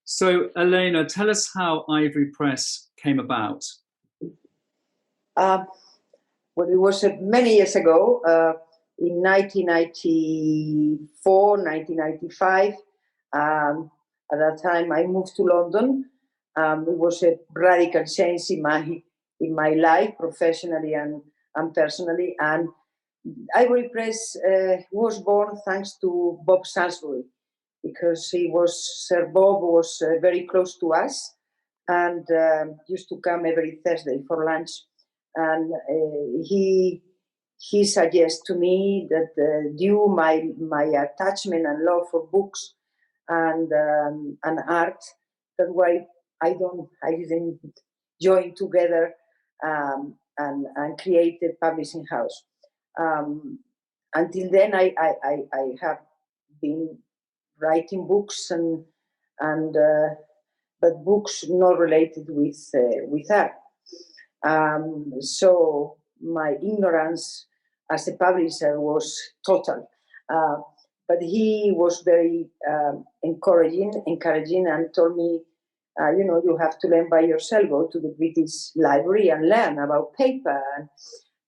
So, Elena, tell us how Ivorypress came about. Well, it was many years ago, in 1994, 1995. At that time, I moved to London. It was a radical change in my life, professionally and personally. And Ivorypress was born thanks to Bob Salisbury, because Sir Bob was very close to us and used to come every Thursday for lunch. And he suggests to me that due my attachment and love for books and art, that why I didn't join together and create a publishing house. Until then, I have been writing books but books not related with art. So my ignorance as a publisher was total. But he was very encouraging, and told me, you have to learn by yourself. Go to the British Library and learn about paper. And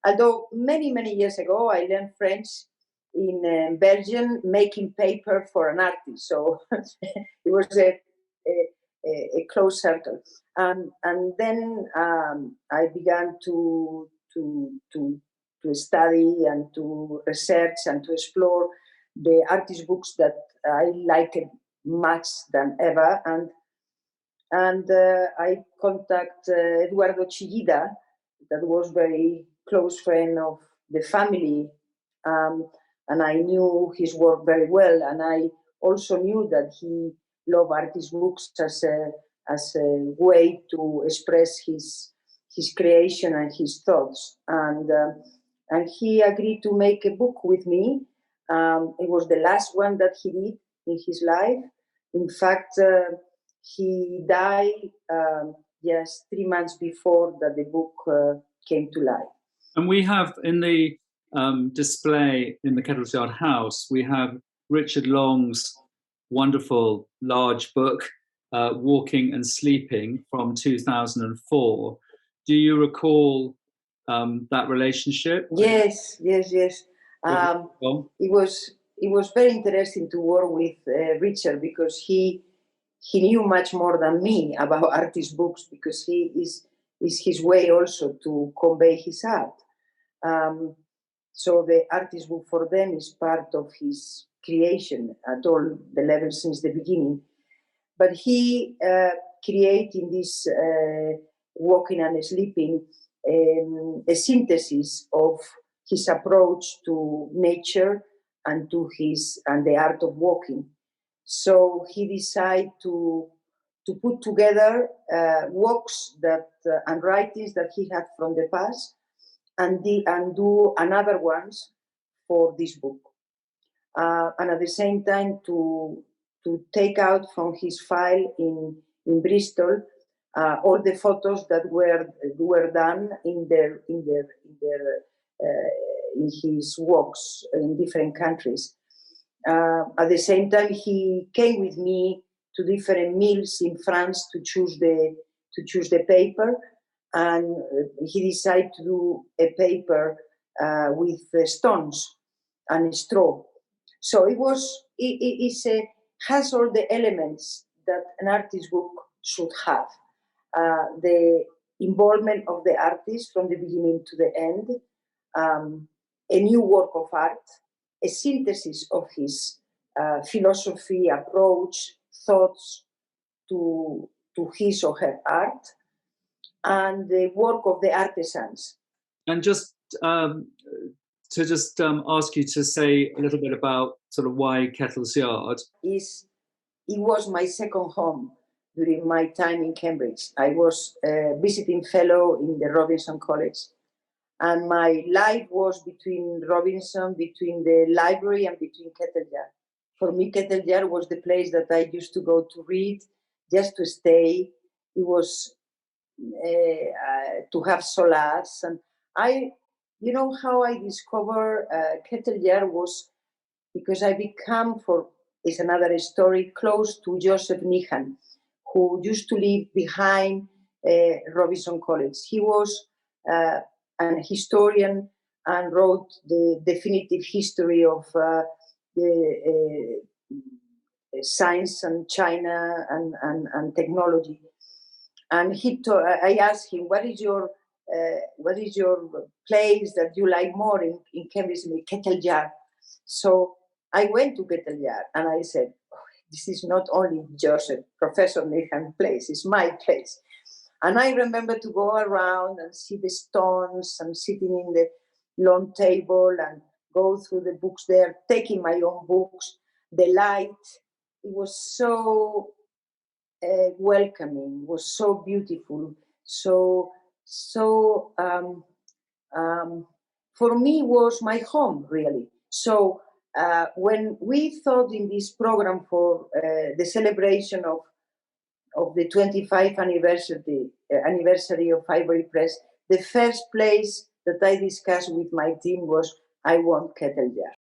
although many, many years ago, I learned French in Belgium, making paper for an artist. So it was a closed circle. And then I began to study and to research and to explore the artist books that I liked much than ever. And I contact Eduardo Chillida, that was very close friend of the family. And I knew his work very well. And I also knew that he loved artist books as a way to express his creation and his thoughts. And he agreed to make a book with me. It was the last one that he did in his life. In fact, he died just 3 months before that the book came to life. And we have in the display in the Kettle house, we have Richard Long's wonderful large book, Walking and Sleeping, from 2004. Do you recall that relationship? Yes. It was very interesting to work with Richard, because he knew much more than me about artist books, because he is his way also to convey his art. So the artist book for them is part of his creation at all the levels since the beginning. But he created this Walking and Sleeping, a synthesis of his approach to nature and to the art of walking. So he decided to put together works and writings that he had from the past, and do another ones for this book. And at the same time to take out from his file in Bristol all the photos that were done in his walks in different countries. At the same time, he came with me to different mills in France to choose the paper, and he decided to do a paper with stones and straw. So it has all the elements that an artist book should have. The involvement of the artist from the beginning to the end, a new work of art, a synthesis of his philosophy, approach, thoughts to his or her art, and the work of the artisans. And just to ask you to say a little bit about sort of why Kettle's Yard. It was my second home during my time in Cambridge. I was a visiting fellow in the Robinson College, and my life was between Robinson, between the library, and between Kettle Yard. For me, Kettle Yard was the place that I used to go to read, just to stay. It was to have solace. And how I discovered Kettle Yard was because I became, it's another story, close to Joseph Nehan, who used to live behind Robinson College. He was an historian and wrote the definitive history of the science and China and technology. And I asked him, what is your place that you like more in Cambridge? Kettle Yard. So I went to Kettle Yard and I said, oh, this is not only Joseph, Professor Nairne's place, it's my place. And I remember to go around and see the stones and sitting in the long table and go through the books there, taking my own books, the light. It was so welcoming, was so beautiful, for me was my home, really. So when we thought in this program for the celebration of the 25th anniversary of Ivorypress, the first place that I discussed with my team was, I want Kettle Yard.